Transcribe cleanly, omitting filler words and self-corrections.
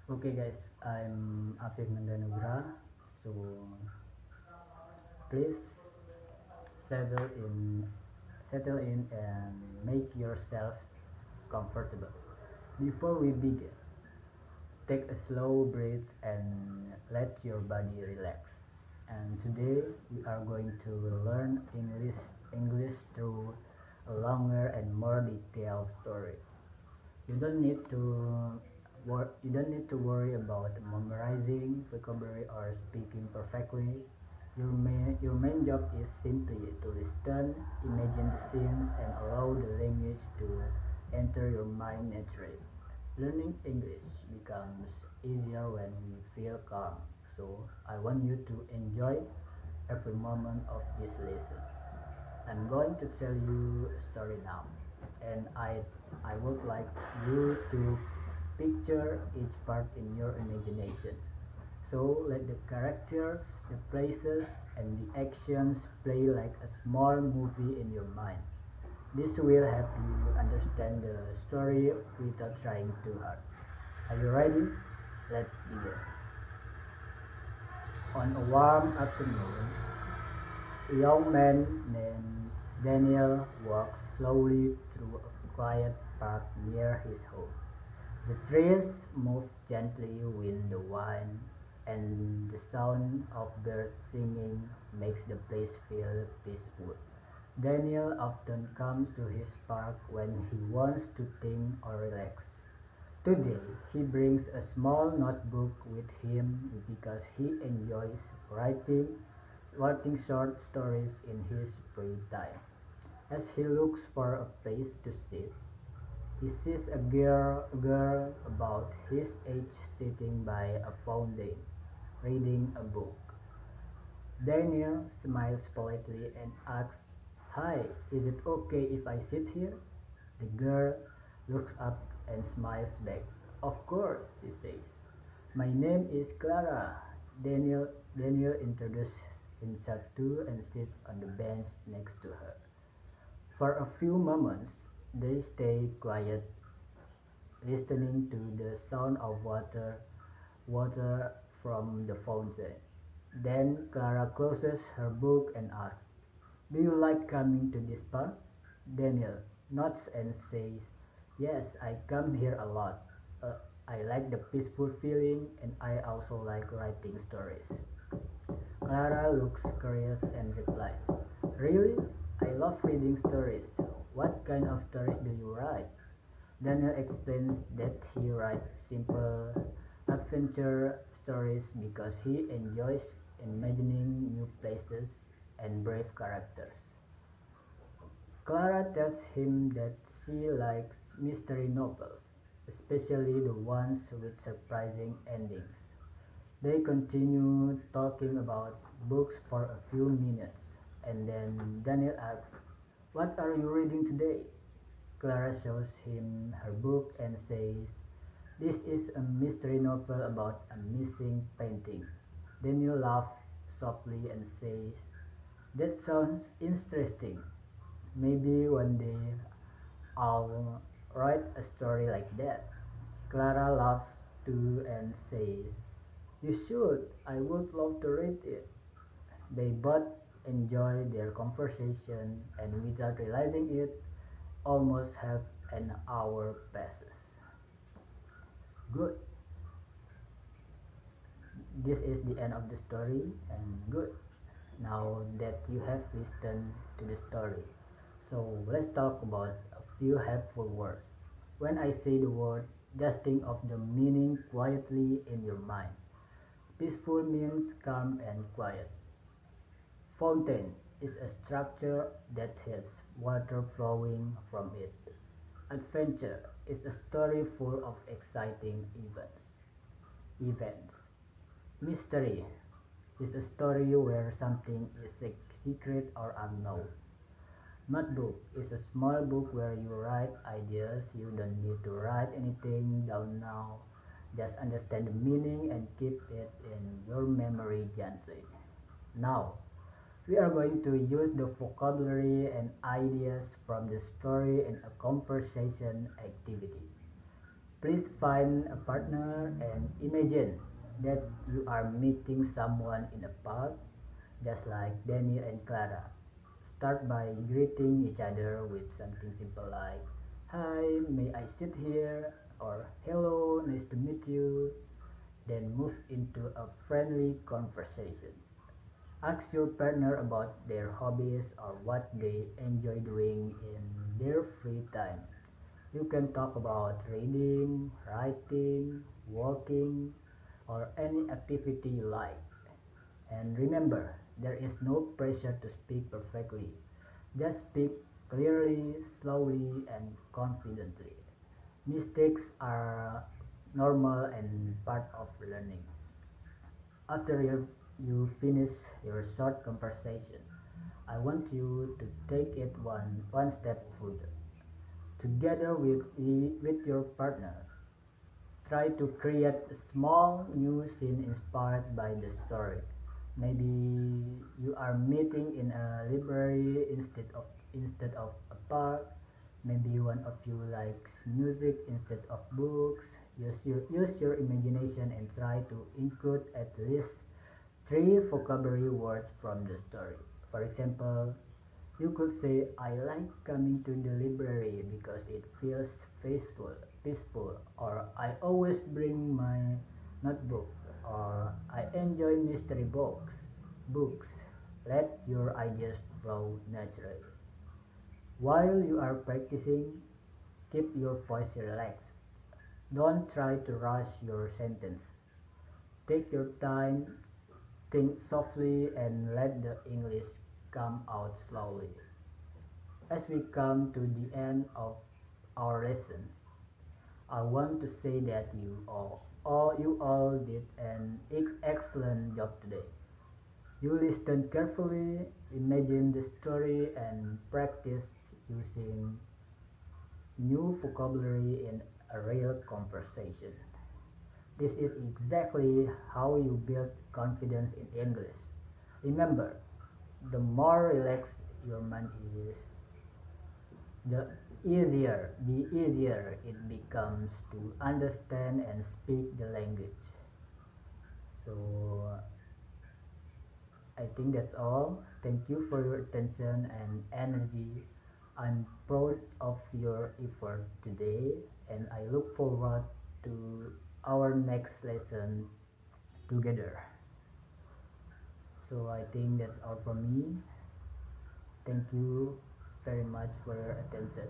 Okay guys, I'm Afif Nandanugra. So please settle in settle in and make yourselves comfortable. Before we begin, take a slow breath and let your body relax. And today we are going to learn English through a longer and more detailed story. You don't need to you don't need to worry about memorizing vocabulary or speaking perfectly. Your main job is simply to listen, imagine the scenes, and allow the language to enter your mind naturally. Learning English becomes easier when we feel calm. So I want you to enjoy every moment of this lesson. I'm going to tell you a story now, and I would like you to picture each part in your imagination. So let the characters, the places, and the actions play like a small movie in your mind. This will help you understand the story without trying too hard. Are you ready? Let's begin. On a warm afternoon, a young man named Daniel walks slowly through a quiet park near his home. The trees move gently with the wind, and the sound of birds singing makes the place feel peaceful. Daniel often comes to his park when he wants to think or relax. Today, he brings a small notebook with him because he enjoys writing short stories in his free time. As he looks for a place to sit, he sees a girl about his age sitting by a fountain, reading a book. Daniel smiles politely and asks, "Hi, is it okay if I sit here?" The girl looks up and smiles back. "Of course," she says. "My name is Clara." Daniel introduces himself too and sits on the bench next to her. For a few moments, they stay quiet, listening to the sound of water from the fountain. Then Clara closes her book and asks, "Do you like coming to this park?" Daniel nods and says, "Yes, I come here a lot. I like the peaceful feeling and I also like writing stories." Clara looks curious and replies, "Really? I love reading stories. What kind of stories do you write?" Daniel explains that he writes simple adventure stories because he enjoys imagining new places and brave characters. Clara tells him that she likes mystery novels, especially the ones with surprising endings. They continue talking about books for a few minutes, and then Daniel asks, "What are you reading today?" Clara shows him her book and says, "This is a mystery novel about a missing painting." Daniel laughs softly and says, "That sounds interesting. Maybe one day I'll write a story like that." Clara laughs too and says, "You should. I would love to read it." They both enjoy their conversation, and without realizing it, almost half an hour passes. Good. This is the end of the story, and good. Now that you have listened to the story, so let's talk about a few helpful words. When I say the word, just think of the meaning quietly in your mind. Peaceful means calm and quiet. Fountain is a structure that has water flowing from it. Adventure is a story full of exciting events. Mystery is a story where something is secret or unknown. Notebook is a small book where you write ideas. You don't need to write anything down now. Just understand the meaning and keep it in your memory gently. Now, we are going to use the vocabulary and ideas from the story in a conversation activity. Please find a partner and imagine that you are meeting someone in a park, just like Daniel and Clara. Start by greeting each other with something simple like, "Hi, may I sit here?" or "Hello, nice to meet you." Then move into a friendly conversation. Ask your partner about their hobbies or what they enjoy doing in their free time. You can talk about reading, writing, walking, or any activity you like. And remember, there is no pressure to speak perfectly. Just speak clearly, slowly, and confidently. Mistakes are normal and part of learning. After you finish your short conversation, I want you to take it one step further. Together with your partner, try to create a small new scene inspired by the story. Maybe you are meeting in a library instead of a park. Maybe one of you likes music instead of books. Use your imagination and try to include at least three vocabulary words from the story. For example, you could say, "I like coming to the library because it feels peaceful, or I always bring my notebook, or I enjoy mystery books. Let your ideas flow naturally. While you are practicing, keep your voice relaxed. Don't try to rush your sentence. Take your time, think softly, and let the English come out slowly. As we come to the end of our lesson, I want to say that you all did an excellent job today. You listened carefully, imagined the story, and practiced using new vocabulary in a real conversation. This is exactly how you build confidence in English. Remember, the more relaxed your mind is, the the easier it becomes to understand and speak the language. So I think that's all. Thank you for your attention and energy. I'm proud of your effort today, and I look forward to our next lesson together. So I think that's all from me. Thank you very much for your attention.